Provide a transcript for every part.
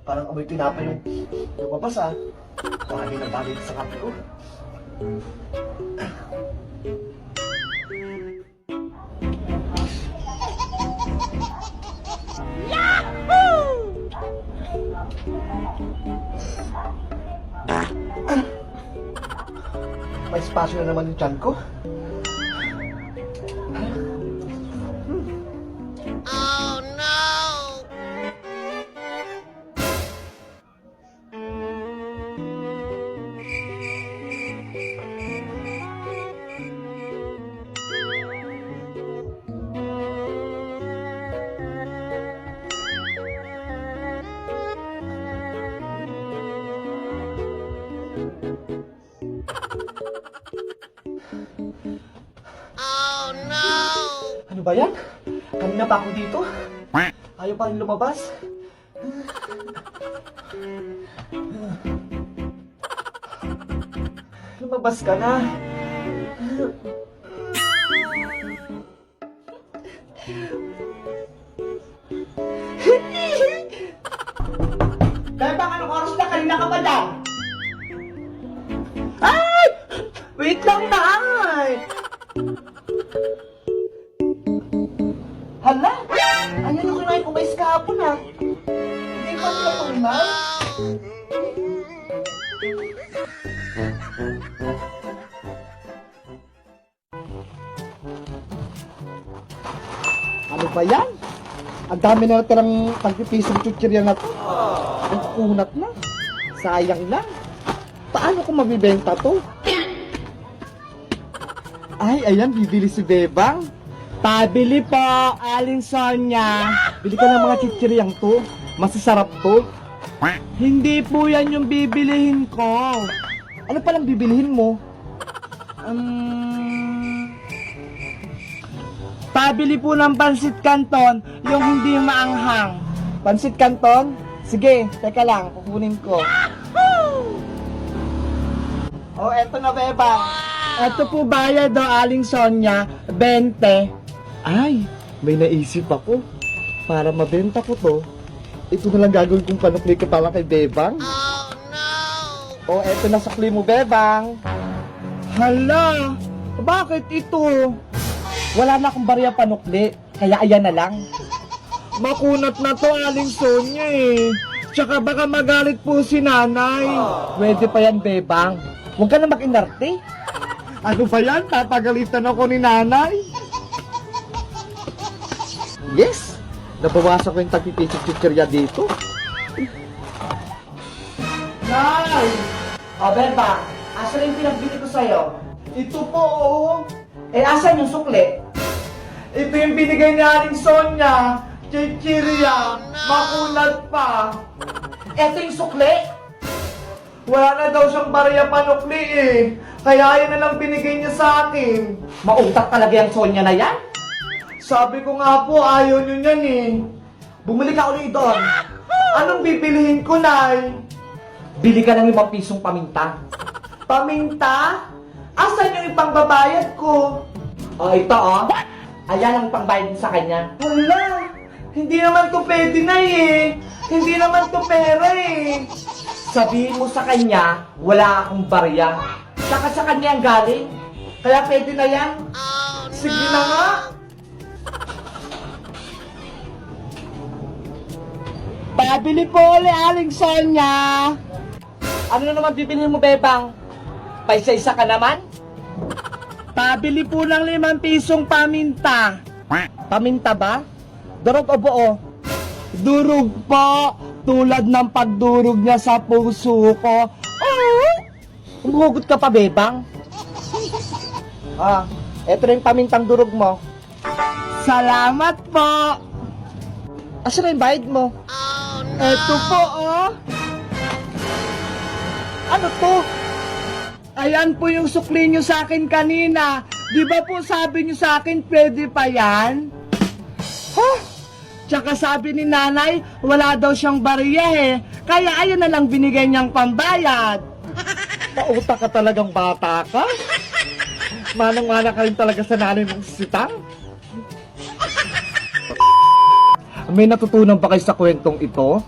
Parang amoy tinapa yung lumabas ah. Bagay na bagay sa kape ko. May spasyo na naman yung tiyan ko. Oh no! Oh no! Ano ba yan? Kanina pa ako dito. Ayaw pa rin lumabas. Lumabas ka na. Bebang, anong oras na? Kanina ka pa lang. Ay! Wait lang na, ay! Hala! Ayan yung kinain ko mais kahapon, ha? Hindi pa nila panginaw? Ano ba yan? Ang dami na natirang pagpipisong chuchirya na to. Ang kunat na. Sayang lang. Paano ko mabibenta to? Ay, ayan, bibili si Bebang. Pabili po, Aling Sonia. Bili ka ng mga chichiryang to. Masasarap to. Hindi po yan yung bibilihin ko. Ano palang bibilihin mo? Pabili po ng pansit canton, yung hindi maanghang. Pansit Canton? Sige, teka lang, kukunin ko. Oh, eto na, Bebang. Eto po bayad do, Aling Sonia, 20. Ay, may naisip ako. Para mabenta ko to, ito na lang gagawin kong panukli ka pala kay Bebang. Oh no! O, eto na sukli mo, Bebang. Hala, bakit ito? Wala na akong barya panukli, kaya ayan na lang. Makunat na to, Aling Sonia eh. Tsaka baka magalit po si nanay. Pwede pa yan, Bebang. Huwag ka na mag-inarte. Ano ba yan? Tatagalitan ako ni nanay. Yes! Nabawasan ko yung tagpipisip chichirya dito. Nay! O, Bebang, asan yung pinagbili ko sa'yo? Ito po, oh. Eh, asan yung sukli? Ito yung binigay ni Aling Sonia. Chichirya. Makunat pa. Eto yung sukli? Wala na daw siyang barya panukli eh. Kaya yan na lang binigay niya sa akin. Mautak talaga yung Sonya na yan? Sabi ko nga po, ayaw niyo niyan eh. Bumili ka ulit doon. Anong bibilihin ko, Nay? Bili ka ng 5 pisong paminta. Paminta? Asan yung ipangbabayad ko? O, ito o. Ayan ang pangbayad mo sa kanya. Hala, hindi naman to pwede na eh. Hindi naman to pera eh. Sabihin mo sa kanya, wala akong barya. Saka sa kanya ang galing. Kaya pwede na yan. Sige na nga. Pabili po ulit, Aling Sonya. Ano na naman bibilhin mo, Bebang? Paisa-isa ka naman? Pabili po ng 5 pisong paminta. Paminta ba? Durog o buo? Durog po. Tulad ng pagdurog niya sa puso ko. Umuhugot ka pa, Bebang? Eto na yung pamintang durog mo. Salamat po. Asan na yung bayad mo? Eto po, oh. Ano to? Ayan po yung sukli nyo sa akin kanina. Di ba po sabi nyo sa akin, pwede pa yan? Tsaka sabi ni nanay, wala daw siyang barya eh. Kaya ayun na lang binigay niyang pambayad. Pauta ka talagang bata ka? Manang-mana ka rin talaga sa nanay mong sitang? May natutunan pa kayo sa kwentong ito?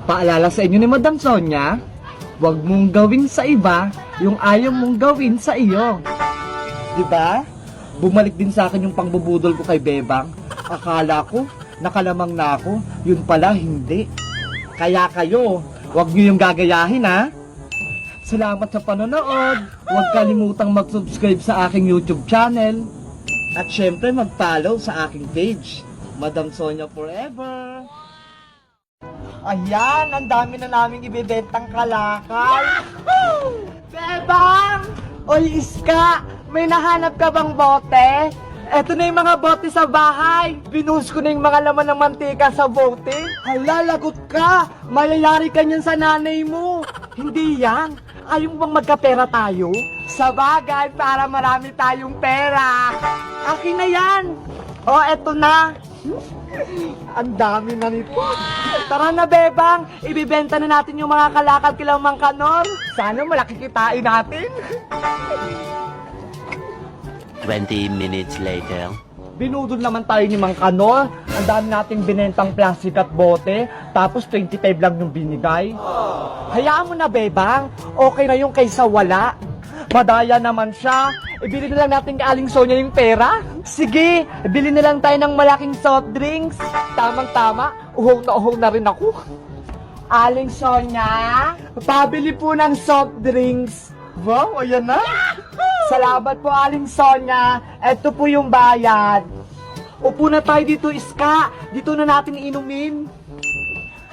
Paalala sa inyo ni Madam Sonia, huwag mong gawin sa iba yung ayaw mong gawin sa iyo. Diba? Bumalik din sa akin yung pangbubudol ko kay Bebang. Akala ko, nakalamang na ako. Yun pala, hindi. Kaya kayo, huwag nyo yung gagayahin ha. Salamat sa panonood. Huwag kalimutang mag-subscribe sa aking YouTube channel. At syempre mag-follow sa aking page, Madam Sonia Forever. Ayan, ang dami na naming ibibentang kalakal. Bebang! Oy, Iska! May nahanap ka bang bote? Eto na yung mga bote sa bahay. Binuhos ko na yung mga laman ng mantika sa bote. Hala, lagot ka! Mayayari ka niyan sa nanay mo. Hindi yan. Ayaw mo bang magkapera tayo? Sa bagay, para marami tayong pera. Akin na yan. O, eto na. Ang dami na nito. Tara na, Bebang. Ibibenta na natin yung mga kalakal kila Mang Kanor. Sana malaki kitain natin. 20 minutes later. Binudol naman tayo ni Mang Kanor. Ang dami nating binentang plastic at bote. Tapos 25 lang yung binigay. Hayaan mo na, Bebang. Okay na yung kaysa wala. Madaya naman siya. Ibili na lang natin kay Aling Sonia yung pera. Sige, bili na lang tayo ng malaking soft drinks. Tamang-tama, uhong na rin ako. Aling Sonia, pabili po ng soft drinks. Wow, ayan na. Salamat po, Aling Sonia. Ito po yung bayad. Upo na tayo dito, Iska. Dito na natin inumin.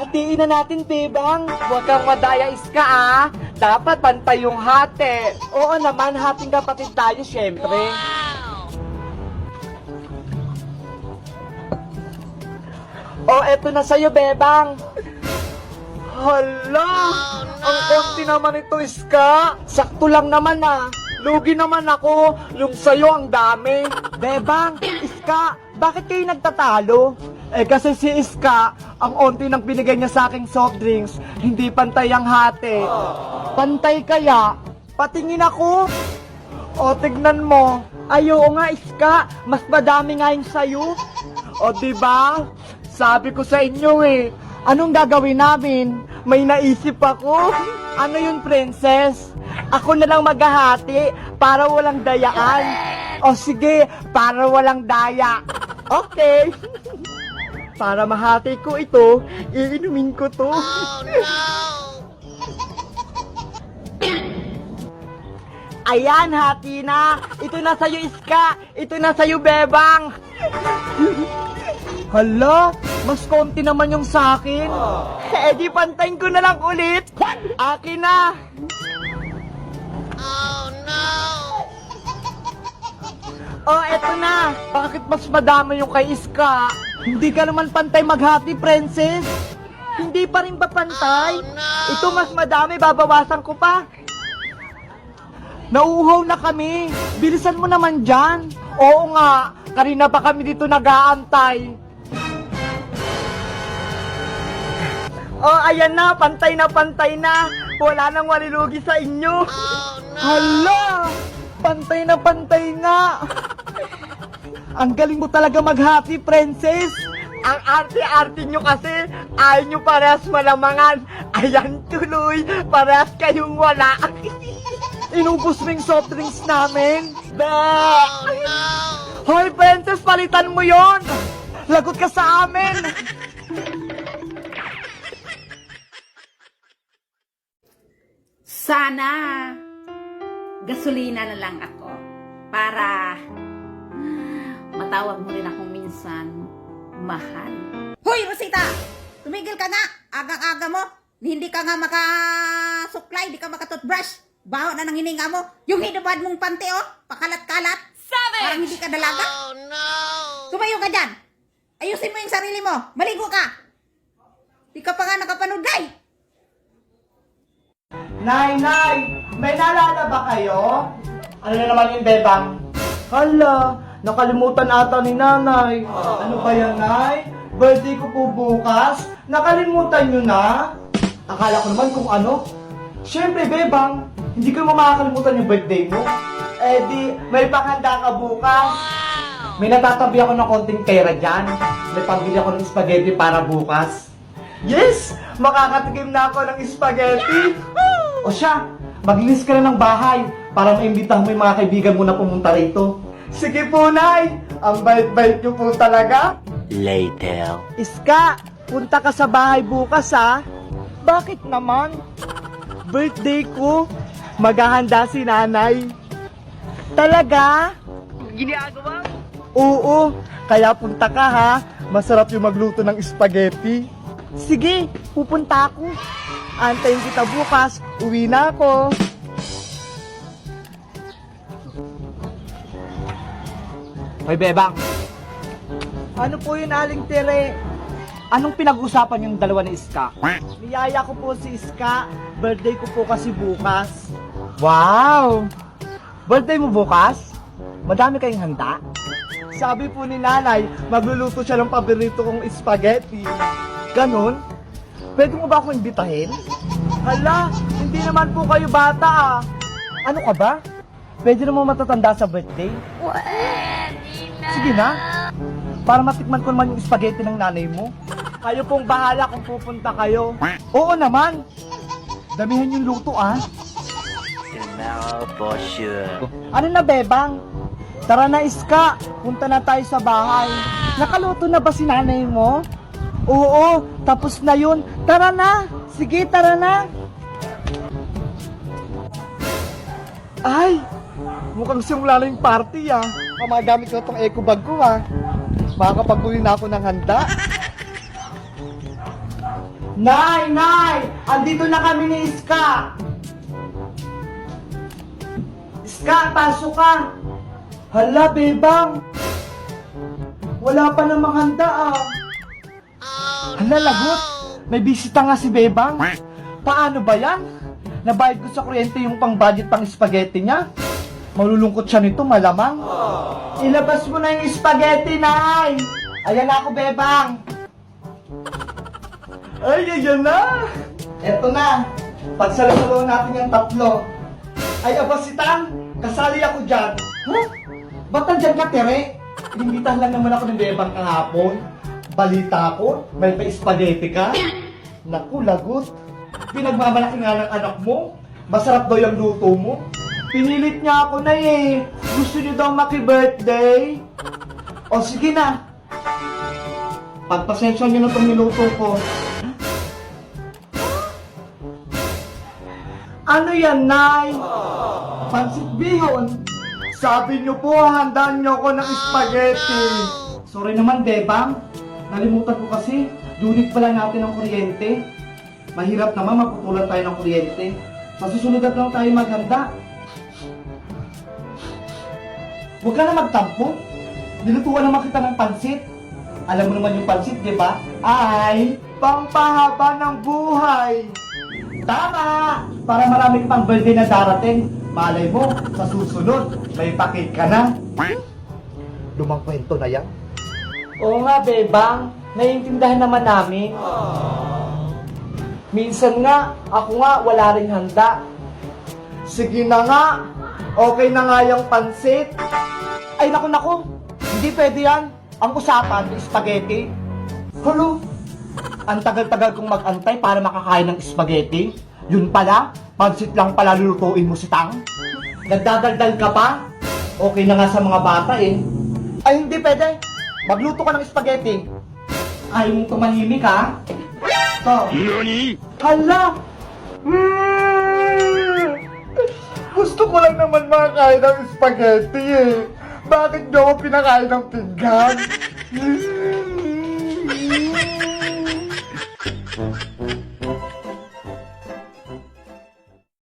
Hatiin na natin, Bebang. Huwag kang madaya, Iska, ah. Dapat pantay yung hati. Oo naman, hating kapatid tayo, syempre. Oh, eto na sa'yo, Bebang. Hala! Ang konti naman ito, Iska. Sakto lang naman, ah. Lugi naman ako. Yung sa'yo, ang dami. Bebang, Iska, bakit kayo nagtatalo? Eh kasi si Iska, ang onti ng binigay niya sa aking soft drinks, hindi pantay ang hati. Pantay kaya? Patingin ako. O tignan mo. Ay oo nga, Iska, mas madami nga yung sayo. O diba? Sabi ko sa inyo eh. Anong gagawin namin? May naisip ako. Ano yun, princess? Ako na lang maghahati para walang dayaan. O sige, para walang daya. Okay. Para mahati ko ito, iinumin ko to. Oh, no! Ayan, hati na. Ito na sa'yo, Iska. Ito na sa'yo, Bebang. Hala, mas konti naman yung sa'kin. Eh di pantayin ko na lang ulit. Akin na. Oh, no! Oh, eto na. Bakit mas madami yung kay Iska? Hindi ka naman pantay maghati, princess. Hindi pa rin ba pantay? Oh, no! Ito mas madami, babawasan ko pa. Nauuhaw na kami. Bilisan mo naman dyan. Oo nga, kanina pa kami dito nag-aantay. Oh, ayan na, pantay na, pantay na. Wala nang walilugi sa inyo. Oh, no! Hala! Pantay na pantay nga! Ang galing mo talaga maghati, princess! Ang arte-arte nyo kasi, ayaw nyo parehas malamangan. Ayan tuloy, parehas kayong wala. Inubos mo yung soft drinks namin. Be! Oh, no! Hoy, princess, palitan mo yon. Lagot ka sa amin. Sana gasolina na lang ako para matawag mo rin akong minsan mahal. Hoy, Rosita! Tumigil ka nga! Agang-aga mo! Hindi ka nga makasuklay, di ka makatoothbrush. Baho na ng hininga mo. Yung hinubad mong panty, oh, pakalat-kalat. Parang hindi ka dalaga. Oh, no! Tumayo ka dyan! Ayusin mo yung sarili mo! Maligo ka! Di ka pa nga nakapanood, day! Nay! May naalala ba kayo? Ano na naman yung Bebang? Hala, nakalimutan ata ni Nanay. Ano ba yan, Nay? Birthday ko po bukas. Nakalimutan nyo na? Akala ko naman kung ano. Siyempre, Bebang, hindi ko makakalimutan yung birthday mo. Eh di, may panghanda ka bukas. May natatabi ako ng konting pera dyan. May pambili ako ng spaghetti para bukas. Yes! Makakatikim na ako ng spaghetti! O siya, maglinis ka na ng bahay para maimbitahan mo yung mga kaibigan mo na pumunta rito. Sige po, Nay! Ang bait-bait niyo po talaga. Later. Iska, punta ka sa bahay bukas ha? Bakit naman? Birthday ko. Maghahanda si nanay. Talaga? Ginagawa? Oo, kaya punta ka ha. Masarap yung magluto ng spaghetti. Sige, pupunta ako. Antayin kita bukas. Uwi na ako. Hoy, Bebang. Ano po yun, Aling Tere? Anong pinag-usapan yung dalawa ni Iska? Niyaya ko po si Iska. Birthday ko po kasi bukas. Wow! Birthday mo bukas? Madami kayong handa? Sabi po ni nanay, magluluto siya ng paborito kong spaghetti. Ganon? Pwede mo ba akong imbitahin? Hala, hindi naman po kayo bata ah. Ano ka ba? Pwede naman matatanda sa birthday? Sige na. Para matikman ko naman yung spaghetti ng nanay mo. Kayo pong bahala kung pupunta kayo. Oo naman. Damihan yung luto ah. Tomorrow for sure. Ano na, Bebang? Tara na, Iska. Punta na tayo sa bahay. Nakaluto na ba si nanay mo? Oo, tapos na yun. Tara na. Sige, tara na. Ay, mukhang simula na yung party ah. Magamit ko itong eco bag ko ah. Makakapag-uwi na ako ng handa. Nay! Nay! Andito na kami ni Iska! Iska, pasok ka! Hala, Bebang! Wala pa namang handa ah! Hala, lagot! May bisita nga si Bebang! Paano ba yan? Nabayad ko sa kuryente yung pang-budget pang spaghetti niya. Malulungkot siya nito, malamang. Ilabas mo na yung spaghetti, Nay! Ayan na ako, Bebang! Ay, ayan na! Eto na! Pagsalo-salo natin yung tatlo. Ay, abasitang! Kasali ako dyan. Huh? Ba't nandyan ka, Tere? Inimbitahan lang naman ako ng Bebang kahapon. Balita ko, may pa-spaghetti ka. Naku, lagot. Pinagmamalaki nga ng anak mo. Masarap daw yung luto mo. Pinilit niya ako na eh. Gusto niyo daw maki-birthday. O sige na. Pagpasensya niyo na itong niluto ko. Ano yan, Nay? Pansit bihon. Sabi niyo po, handaan niyo ako ng spaghetti. Sorry naman, Bebang. Nalimutan ko kasi. Unit pala natin ang kuryente. Mahirap naman maputulan tayo ng kuryente. Sa susunod na lang tayo maghanda. Huwag ka na magtampo. Nilutuan naman kita ng pansit. Alam mo naman yung pansit, di ba? Ay, pampahaba ng buhay. Tama! Para marami pang birthday na darating. Malay mo, sa susunod, may pakit ka na. Lumang kwento na yan. Oo nga, Bebang. Naiintindihan naman namin. Minsan nga, ako nga, wala rin handa. Sige na nga. Okay na nga yung pansit. Ay, naku. Hindi pwede yan. Ang usapan, spaghetti. Hello? Ang tagal-tagal kong mag-antay para makakain ng spaghetti. Yun pala, pansit lang pala lulutuin mo si Tang. Nagdadaldal ka pa? Okay na nga sa mga bata eh. Ay, hindi pwede. Magluto ka ng spaghetti. Ayaw mong tumahimik ha? Ito. Hala! Gusto ko lang naman makakain ng spaghetti eh. Bakit niyo ako pinakain ng pinggan?